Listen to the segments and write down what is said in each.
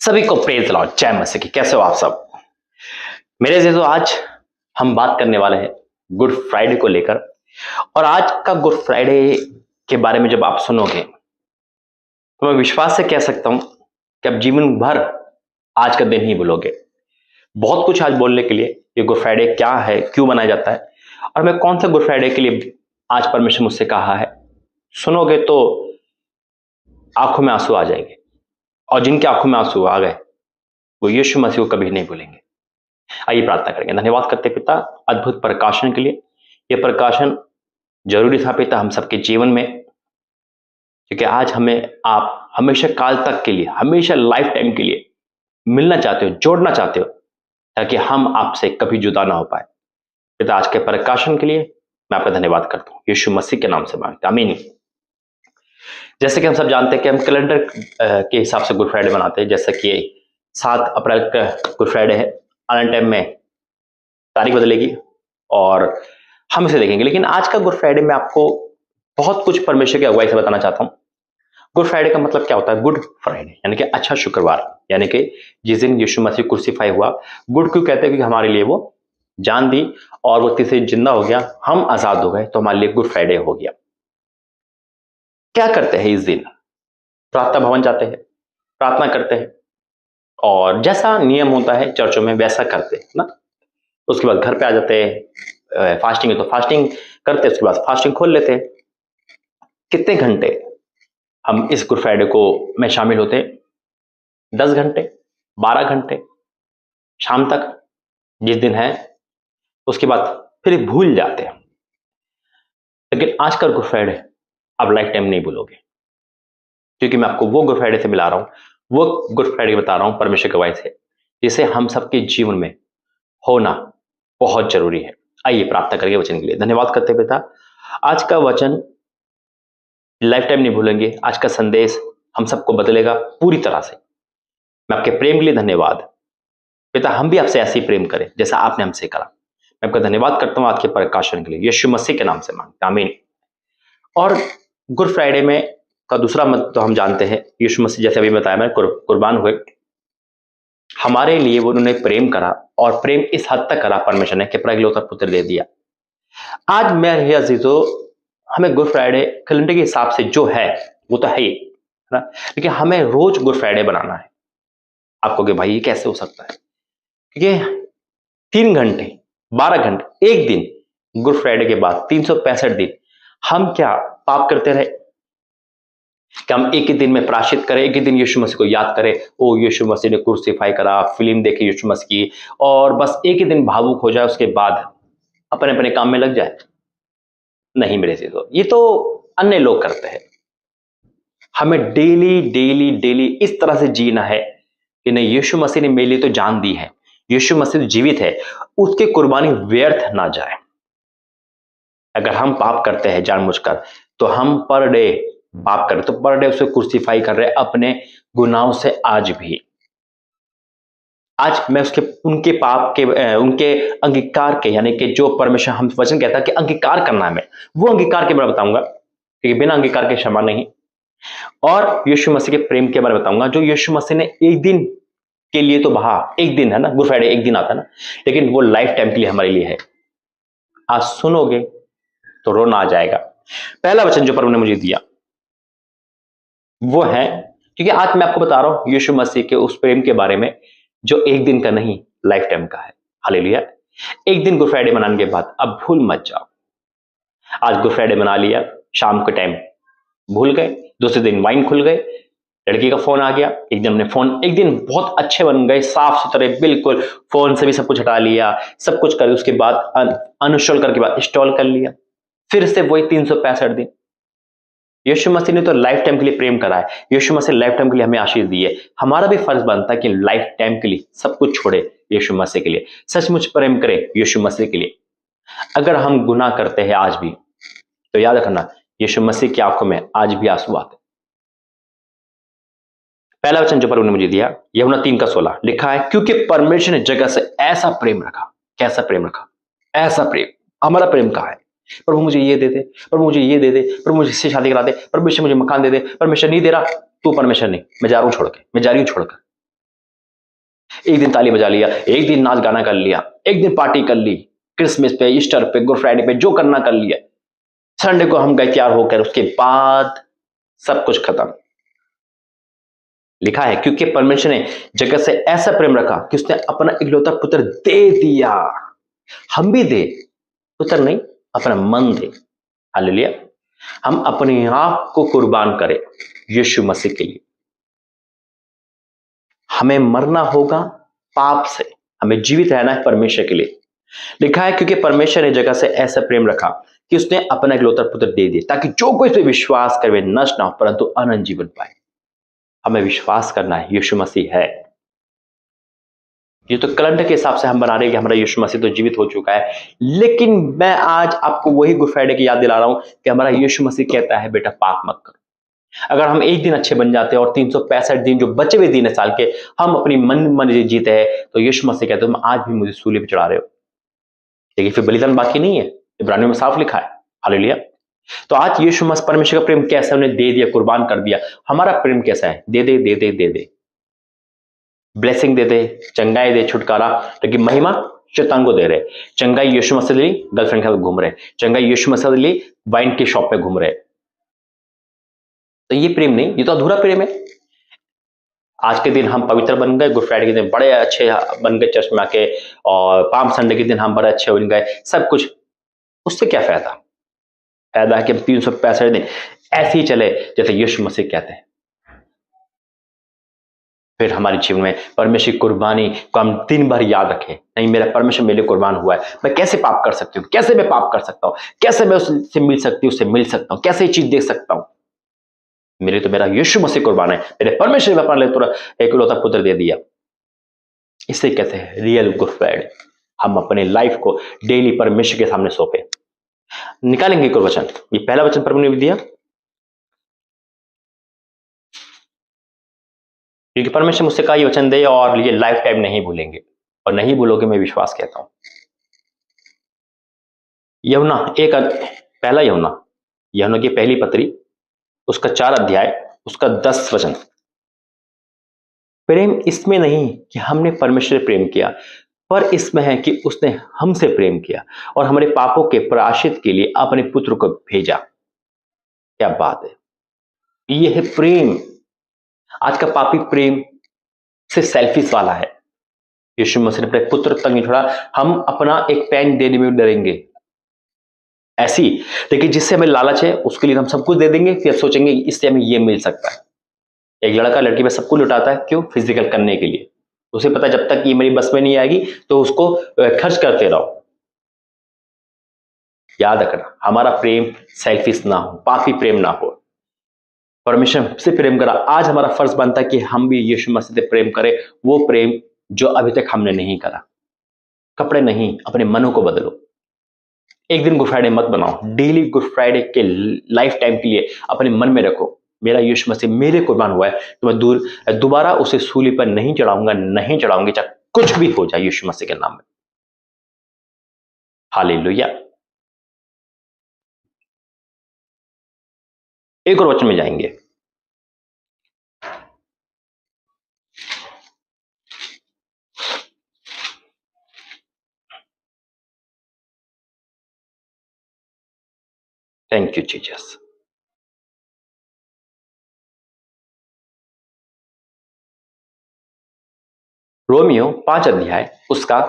सभी को praise the Lord, जय मसीह की। कैसे हो आप सब मेरे अजीजों? आज हम बात करने वाले हैं गुड फ्राइडे को लेकर। और आज का गुड फ्राइडे के बारे में जब आप सुनोगे तो मैं विश्वास से कह सकता हूं कि आप जीवन भर आज का दिन ही भूलोगे। बहुत कुछ आज बोलने के लिए, ये गुड फ्राइडे क्या है, क्यों मनाया जाता है, और मैं कौन सा गुड फ्राइडे के लिए आज परमेश्वर मुझसे कहा है, सुनोगे तो आंखों में आंसू आ जाएंगे। और जिनके आंखों में आंसू आ गए वो यीशु मसीह को कभी नहीं भूलेंगे। आइए प्रार्थना करेंगे। धन्यवाद करते पिता अद्भुत प्रकाशन के लिए। यह प्रकाशन जरूरी था पिता हम सबके जीवन में, क्योंकि आज हमें आप हमेशा काल तक के लिए, हमेशा लाइफ टाइम के लिए मिलना चाहते हो, जोड़ना चाहते हो, ताकि हम आपसे कभी जुदा ना हो पाए। पिता आज के प्रकाशन के लिए मैं आपका धन्यवाद करता हूँ, यीशु मसीह के नाम से मांगता हूं, आमीन। जैसे कि हम सब जानते हैं कि हम कैलेंडर के हिसाब से गुड फ्राइडे मनाते हैं। जैसे कि 7 अप्रैल का गुड फ्राइडे है, आने टाइम में तारीख बदलेगी और हम इसे देखेंगे। लेकिन आज का गुड फ्राइडे में आपको बहुत कुछ परमेश्वर की अगुवाई से बताना चाहता हूँ। गुड फ्राइडे का मतलब क्या होता है? गुड फ्राइडे यानी कि अच्छा शुक्रवार, यानी कि जिस दिन यीशु मसीह क्रूसीफाई हुआ। गुड क्यों कहते हैं? क्योंकि हमारे लिए वो जान दी और वो तीसरे जिंदा हो गया, हम आजाद हो गए, तो हमारे लिए गुड फ्राइडे हो गया। क्या करते हैं इस दिन? प्रार्थना भवन जाते हैं, प्रार्थना करते हैं, और जैसा नियम होता है चर्चों में वैसा करते हैं ना। उसके बाद घर पे आ जाते हैं, फास्टिंग है तो फास्टिंग करते हैं, उसके बाद फास्टिंग खोल लेते हैं। कितने घंटे हम इस गुड फ्राइडे को में शामिल होते हैं? 10 घंटे, 12 घंटे, शाम तक जिस दिन है। उसके बाद फिर भूल जाते हैं। लेकिन आज का गुड फ्राइडे आप लाइफ टाइम नहीं भूलोगे, क्योंकि मैं आपको वो गुड फ्राइडे से मिला रहा हूं, वो गुड फ्राइडे बता रहा हूं परमेश्वर की अगुवाई से, जिसे हम सबके जीवन में होना बहुत जरूरी है। आइए प्रार्थना करिए वचन के लिए। धन्यवाद करते पिता, आज का वचन लाइफ टाइम नहीं भूलेंगे। आज का संदेश हम सबको बदलेगा पूरी तरह से। मैं आपके प्रेम के लिए धन्यवाद पिता, हम भी आपसे ऐसे ही प्रेम करें जैसा आपने हमसे करा। मैं आपका धन्यवाद करता हूं आज के प्रकाशन के लिए, यीशु मसीह के नाम से मांगता हूं, आमीन। और गुड फ्राइडे में का दूसरा मत तो हम जानते हैं, यीशु मसीह जैसे अभी बताया मैं कुर्बान हुए हमारे लिए। वो उन्होंने प्रेम करा, और प्रेम इस हद तक करा परमेश्वर ने कि अपना इकलौता पुत्र दे दिया। आज मेरे अजीजों, हमें गुड फ्राइडे कैलेंडर के हिसाब से जो है वो तो है ही ना, लेकिन हमें रोज गुड फ्राइडे बनाना है। आप कहोगे भाई ये कैसे हो सकता है? क्योंकि 3 घंटे, 12 घंटे, एक दिन गुड फ्राइडे के बाद 365 दिन हम क्या पाप करते रहे कि हम एक ही दिन में प्रायश्चित करें, एक ही दिन यीशु मसीह को याद करें, ओ यीशु मसीह ने क्रूसीफाई करा, फिल्म देखी यीशु मसीह की, और बस एक ही दिन भावुक हो जाए, उसके बाद अपने अपने काम में लग जाए? नहीं मेरे चीजों, ये तो अन्य लोग करते हैं। हमें डेली डेली डेली इस तरह से जीना है कि नहीं, यीशु मसीह ने मेरे लिए तो जान दी है, यीशु मसीह जीवित है, उसकी कुर्बानी व्यर्थ ना जाए। अगर हम पाप करते हैं जानबूझकर, तो हम पर डे पाप कर रहे, तो पर डे उसे क्रूसीफाई कर रहे अपने गुनाहों से। आज भी आज मैं उसके उनके पाप के उनके अंगीकार के, यानी कि जो परमेश्वर हम वचन कहता है कि अंगीकार करना है, मैं वो अंगीकार के बारे में बताऊंगा, क्योंकि बिना अंगीकार के क्षमा नहीं। और यीशु मसीह के प्रेम के बारे में बताऊंगा, जो यीशु मसीह ने एक दिन के लिए तो बहा, एक दिन है ना, गुड फ्राइडे एक दिन आता है ना, लेकिन वो लाइफ टाइम के लिए हमारे लिए है। आज सुनोगे तो रोना आ जाएगा। पहला वचन जो प्रभु ने मुझे दिया वो है, क्योंकि आज मैं आपको बता रहा हूं यीशु मसीह के उस प्रेम के बारे में जो एक दिन का नहीं, लाइफ टाइम का है। हालेलुया। एक दिन गुड फ्राइडे मनाने के बाद अब भूल मत जाओ। आज गुड फ्राइडे मना लिया, शाम के टाइम भूल गए, दूसरे दिन वाइन खुल गए, लड़की का फोन आ गया, एक दिन हमने फोन, एक दिन बहुत अच्छे बन गए, साफ सुथरे बिल्कुल, फोन से भी सब कुछ हटा लिया, सब कुछ कर, उसके बाद अनइंस्टॉल करके बाद इंस्टॉल कर लिया, फिर से वही 365 दिन। यीशु मसीह ने तो लाइफ टाइम के लिए प्रेम करा है, यीशु मसीह लाइफ टाइम के लिए हमें आशीष दी है। हमारा भी फर्ज बनता है कि लाइफ टाइम के लिए सब कुछ छोड़े यीशु मसीह के लिए, सचमुच प्रेम करे यीशु मसीह के लिए। अगर हम गुनाह करते हैं आज भी, तो याद रखना यीशु मसीह की आंखों में आज भी आंसू आते। पहला वचन जो प्रभु ने मुझे दिया, यूहन्ना 3:16 लिखा है, क्योंकि परमेश्वर ने जगत से ऐसा प्रेम रखा। कैसा प्रेम रखा? ऐसा प्रेम। हमारा प्रेम कहाँ है? प्रभु मुझे ये दे दे, प्रभु मुझे ये दे दे, प्रभु मुझे इससे शादी करा दे, परमेश्वर मुझे मकान दे दे, परमेश्वर नहीं दे रहा, तू परमेश्वर नहीं, मैं जा रहा हूं छोड़ के, मैं जा रही हूं छोड़कर। एक दिन ताली बजा लिया, एक दिन नाच गाना कर लिया, एक दिन पार्टी कर ली, क्रिसमस पे, ईस्टर पे, गुड फ्राइडे पे जो करना कर लिया, संडे को हम गए तैयार होकर, उसके बाद सब कुछ खत्म। लिखा है क्योंकि परमेश्वर ने जगत से ऐसा प्रेम रखा कि उसने अपना इकलौता पुत्र दे दिया। हम भी दे, पुत्र नहीं, अपना मन दे। हालेलुया। हम अपने आप को कुर्बान करें यीशु मसीह के लिए। हमें मरना होगा पाप से, हमें जीवित रहना है परमेश्वर के लिए। लिखा है क्योंकि परमेश्वर ने जगत से ऐसा प्रेम रखा कि उसने अपना इकलौता पुत्र दे दिया, ताकि जो कोई इस पे विश्वास करे वे नष्ट ना हो परंतु अनंत जीवन पाए। हमें विश्वास करना है यीशु मसीह है। ये तो कैलेंडर के हिसाब से हम बना रहे हैं कि हमारा यीशु मसीह तो जीवित हो चुका है, लेकिन मैं आज आपको वही गुड फ्राइडे की याद दिला रहा हूं कि हमारा यीशु मसीह कहता है बेटा पाप मत करो। अगर हम एक दिन अच्छे बन जाते हैं और 365 दिन जो बचे हुए दिन है साल के हम अपनी मन मर्जी जीते हैं, तो यीशु मसीह कहते हो तुम आज भी मुझे सूली पर चढ़ा रहे हो। लेकिन फिर बलिदान बाकी नहीं है, इब्रानियों में साफ लिखा है। हालेलुया। तो आज यीशु मसीह परमेश्वर का प्रेम कैसा, उन्हें दे दिया, कुर्बान कर दिया। हमारा प्रेम कैसा है? दे दे दे दे दे दे, ब्लेसिंग दे दे, चंगाई दे, छुटकारा, लेकिन महिमा शैतान को दे रहे। चंगाई यीशु मसीह ली, गर्लफ्रेंड के साथ घूम रहे। चंगाई यीशु मसीह ली, वाइन की शॉप पे घूम रहे। तो ये प्रेम नहीं, ये तो अधूरा प्रेम है। आज के दिन हम पवित्र बन गए, गुड फ्राइडे के दिन बड़े अच्छे बन गए चर्च में आके, और पाम संडे के दिन हम बड़े अच्छे बन गए, सब कुछ, उससे क्या फायदा? फायदा है कि 365 दिन ऐसे ही चले जैसे यीशु मसीह कहते हैं। फिर हमारे जीवन में परमेश्वर की कुर्बानी को हम दिन भर याद रखें। नहीं, मेरा परमेश्वर मेरे लिए कुर्बान हुआ है, मैं कैसे पाप कर सकती हूँ, कैसे मैं पाप कर सकता हूँ, कैसे मैं उससे मिल सकती हूँ, उससे मिल सकता हूँ, कैसे ये चीज देख सकता हूँ। मेरे तो मेरा यीशु मसीह कुर्बान है, मेरे परमेश्वर ने अपना तुरंत इकलौता पुत्र दे दिया। इसे कहते हैं रियल गुड फ्राइडे। हम अपने लाइफ को डेली परमेश्वर के सामने सौंपे। निकालेंगे एक और वचन, ये पहला वचन प्रभु ने भी दिया, क्योंकि परमेश्वर मुझसे कहा ये वचन दे और ये लाइफ टाइम नहीं भूलेंगे, और नहीं भूलोगे, मैं विश्वास कहता हूं। यूहन्ना पहला यूहन्ना की पहली पत्री, उसका 4 अध्याय, उसका 10 वचन। प्रेम इसमें नहीं कि हमने परमेश्वर से प्रेम किया, पर इसमें है कि उसने हमसे प्रेम किया और हमारे पापों के प्रायश्चित के लिए अपने पुत्र को भेजा। क्या बात है! यह है प्रेम। आज का पापी प्रेम से सेल्फिश वाला है। यीशु मसीह ने अपने पुत्र तक नहीं छोड़ा, हम अपना एक पेन देने में डरेंगे ऐसी, लेकिन जिससे हमें लालच है उसके लिए हम सब कुछ दे देंगे, फिर सोचेंगे इससे हमें ये मिल सकता है। एक लड़का लड़की पे सब कुछ लुटाता है, क्यों? फिजिकल करने के लिए। उसे पता है जब तक ये मेरी बस में नहीं आएगी तो उसको खर्च करते रहो। याद रखना, हमारा प्रेम सेल्फिश ना हो, पापी प्रेम ना हो। परमेश्वर से प्रेम करा। आज हमारा फर्ज बनता है कि हम भी यीशु मसीह से प्रेम करें, वो प्रेम जो अभी तक हमने नहीं करा। कपड़े नहीं, अपने मनों को बदलो। एक दिन गुड फ्राइडे मत बनाओ, डेली गुड फ्राइडे के लाइफ टाइम के लिए अपने मन में रखो, मेरा यीशु मसीह मेरे कुर्बान हुआ है, तो मैं दोबारा उसे सूली पर नहीं चढ़ाऊंगा, नहीं चढ़ाऊंगी, चाहे कुछ भी हो जाए यीशु मसीह के नाम में। हालेलुया। एक और वचन में जाएंगे, थैंक यू जीसस। रोमियो 5 अध्याय, उसका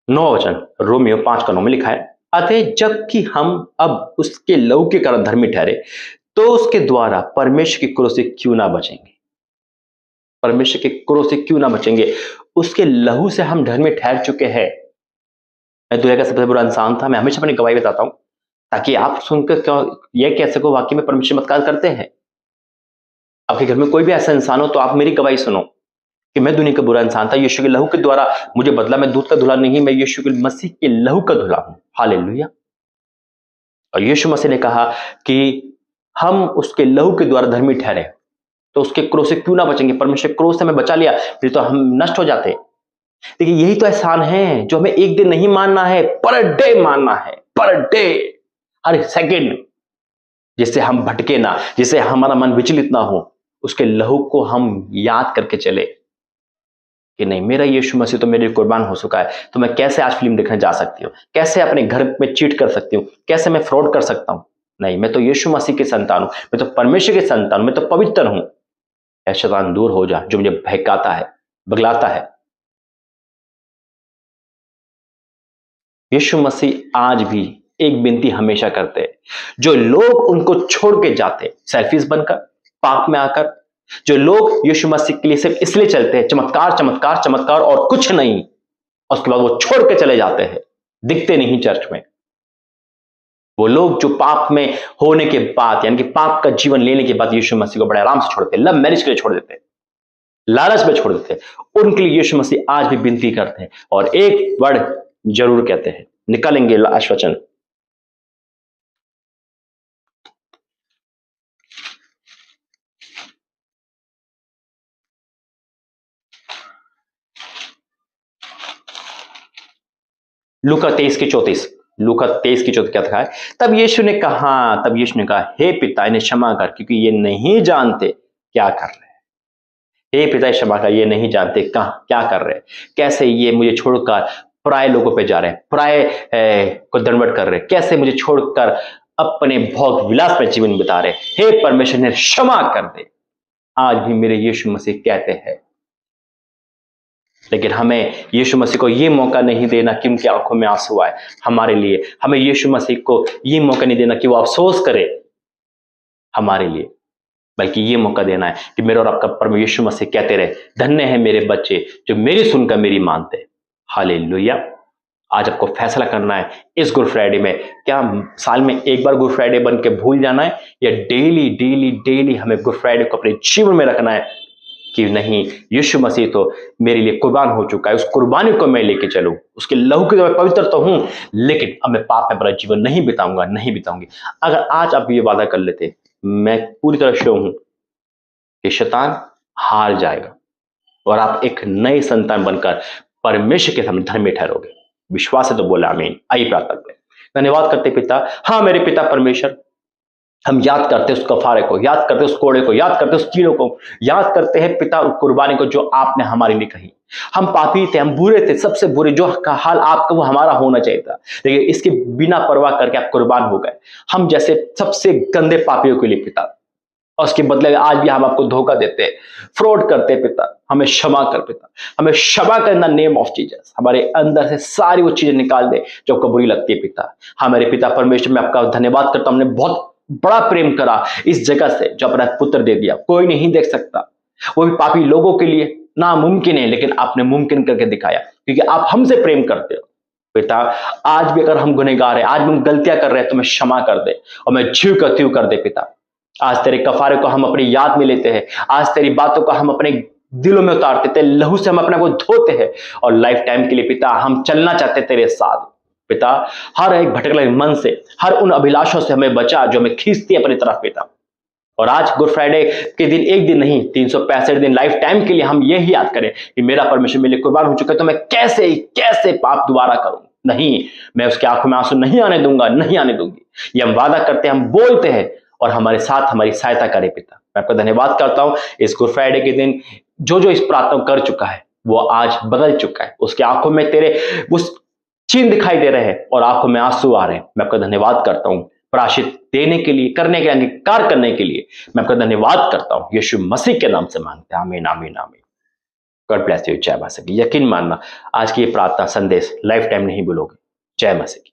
9 वचन। रोमियो 5 का 9 में लिखा है, अतः जबकि हम अब उसके लहू के कारण धर्मी ठहरे, तो उसके द्वारा परमेश्वर के क्रोध से क्यों ना बचेंगे? परमेश्वर के क्रोध से क्यों ना बचेंगे? उसके लहू से हम धर्मी ठहर चुके हैं। मैं दुनिया का सबसे बुरा इंसान था, मैं हमेशा अपनी गवाही बताता हूं, ताकि आप सुनकर क्यों यह कह सको वाकई में परमेश्वर चमत्कार करते हैं। आपके घर में कोई भी ऐसा इंसान हो तो आप मेरी गवाही सुनो कि मैं दुनिया का बुरा इंसान था, यीशु के लहू के द्वारा मुझे बदला। मैं दूध का धुला नहीं, मैं यीशु के मसीह के लहू का धुला हूं। हालेलुया। और यीशु मसीह ने कहा कि हम उसके लहू के द्वारा धर्मी ठहरे, तो उसके क्रोध से क्यों ना बचेंगे? परमेश्वर क्रोध से हमें बचा लिया, फिर तो हम नष्ट हो जाते। देखिए, यही तो एहसान है जो हमें एक दिन नहीं मानना है, पर डे मानना है, पर डे, हर सेकेंड, जिससे हम भटके ना, जिससे हमारा मन विचलित ना हो, उसके लहू को हम याद करके चले। कि नहीं, मेरा यीशु मसीह तो मेरे लिए कुर्बान हो चुका है, तो मैं कैसे आज फिल्म देखने जा सकती हूँ, कैसे अपने घर में चीट कर सकती हूँ, कैसे मैं फ्रॉड कर सकता हूँ। नहीं, मैं तो यीशु मसीह की संतान हूं, मैं तो परमेश्वर की संतान हूं, मैं तो पवित्र हूं। ऐ शैतान दूर हो जा जो मुझे बहकाता है, बगलाता है। यीशु मसीह आज भी एक विनती हमेशा करते हैं, जो लोग उनको छोड़ के जाते सेल्फिश बनकर, पाप में आकर, जो लोग यीशु मसीह के लिए सिर्फ इसलिए चलते हैं चमत्कार चमत्कार चमत्कार और कुछ नहीं, और उसके बाद वो छोड़ के चले जाते हैं, दिखते नहीं चर्च में। वो लोग जो पाप में होने के बाद, यानी कि पाप का जीवन लेने के बाद यीशु मसीह को बड़े आराम से छोड़ते, लव मैरिज के लिए छोड़ देते, लालच में छोड़ देते, उनके लिए यीशु मसीह आज भी विनती करते हैं और एक वर्ड जरूर कहते हैं, निकालेंगे लास्ट वचन। लूका 23 की 34, लूका 23 की 34 क्या था है? तब यीशु ने कहा, हे पिता इन्हें क्षमा कर, क्योंकि ये नहीं जानते क्या कर रहे हैं। हे पिता क्षमा कर, ये नहीं जानते कहाँ क्या कर रहे हैं, कैसे ये मुझे छोड़कर पराये लोगों पे जा रहे हैं, पराये को दंडवत कर रहे हैं, कैसे मुझे छोड़कर अपने भोग विलास में जीवन बिता रहे हैं। हे परमेश्वर ने क्षमा कर दे। आज भी मेरे यीशु मसीह कहते हैं, लेकिन हमें यीशु मसीह को ये मौका नहीं देना कि उनकी आंखों में आंसू आए हमारे लिए। हमें यीशु मसीह को ये मौका नहीं देना कि वो अफसोस करे हमारे लिए, बल्कि ये मौका देना है कि मेरे और आपका परम यीशु मसीह कहते रहे, धन्य है मेरे बच्चे जो मेरी सुनकर मेरी मानते। हालेलुया। आज आपको फैसला करना है इस गुड फ्राइडे में, क्या साल में एक बार गुड फ्राइडे बन के भूल जाना है, या डेली डेली डेली हमें गुड फ्राइडे को अपने जीवन में रखना है कि नहीं, यीशु मसीह तो मेरे लिए कुर्बान हो चुका है, उस कुर्बानी को मैं लेके चलूं, उसके लहू के मैं पवित्र तो हूं, लेकिन अब मैं पाप में बड़ा जीवन नहीं बिताऊंगा, नहीं बिताऊंगी। अगर आज आप ये वादा कर लेते, मैं पूरी तरह श्योर हूं कि शैतान हार जाएगा और आप एक नए संतान बनकर परमेश्वर के सामने धर्मी ठहरोगे। विश्वास है तो बोला आमीन। आइए प्रार्थना करें। धन्यवाद करते पिता, हाँ मेरे पिता परमेश्वर, हम याद करते हैं उस कफारे को, याद करते हैं उस कोड़े को, याद करते हैं उस चीलों को, याद करते हैं पिता उस कुर्बानी को जो आपने हमारे लिए कही। हम पापी थे, हम बुरे थे, सबसे बुरे, जो का हाल आपका वो हमारा होना चाहिए था, लेकिन इसके बिना परवाह करके आप कुर्बान हो गए हम जैसे सबसे गंदे पापियों के लिए पिता, और उसके बदले आज भी हम आपको धोखा देते, फ्रॉड करते पिता। हमें क्षमा कर पिता, हमें क्षमा कर in the name of Jesus. हमारे अंदर से सारी वो चीजें निकाल दे जो आपको बुरी लगती है पिता। हाँ मेरे पिता परमेश्वर, मैं आपका धन्यवाद करता हूं, हमने बहुत बड़ा प्रेम करा इस जगह से जो अपना पुत्र दे दिया, कोई नहीं देख सकता, वो भी पापी लोगों के लिए नामुमकिन है, लेकिन आपने मुमकिन करके दिखाया, क्योंकि आप हमसे प्रेम करते हो पिता। आज भी अगर हम गुनहगार हैं, आज भी हम गलतियां कर रहे हैं, तो मैं क्षमा कर दे और मैं जीव का त्यों कर दे पिता। आज तेरे कफारे को हम अपनी याद में लेते हैं, आज तेरी बातों को हम अपने दिलों में उतारते, तेरे लहू से हम अपने को धोते हैं, और लाइफ टाइम के लिए पिता हम चलना चाहते तेरे साथ पिता। हर एक भटकले मन से, हर उन अभिलाषों से हमें बचा जो हमें खींचती है अपनी तरफ पिता। और आज गुड फ्राइडे के दिन, एक दिन नहीं 365 दिन लाइफ टाइम के लिए हम यही याद करें कि मेरा परमेश्वर मेरे लिए कुर्बान हो चुका है, तो मैं कैसे कैसे पाप दोबारा करूं नहीं, मैं उसकी आंखों में आंसू नहीं आने दूंगा, नहीं आने दूंगी। ये हम वादा करते हैं, हम बोलते हैं, और हमारे साथ हमारी सहायता करे पिता। मैं आपका धन्यवाद करता हूं इस गुड फ्राइडे के दिन, जो जो इस प्रार्थना कर चुका है वो आज बदल चुका है, उसकी आंखों में तेरे उस चिन्ह दिखाई दे रहे हैं और आंखों में आंसू आ रहे हैं। मैं आपका धन्यवाद करता हूं, प्रायश्चित देने के लिए, करने के लिए, अंगीकार करने के लिए मैं आपका धन्यवाद करता हूं। यीशु मसीह के नाम से मांगते हैं, आमीन आमीन आमीन। God bless you. जय मसीह की। यकीन मानना आज की ये प्रार्थना संदेश लाइफ टाइम नहीं भूलोगे। जय मसीह की।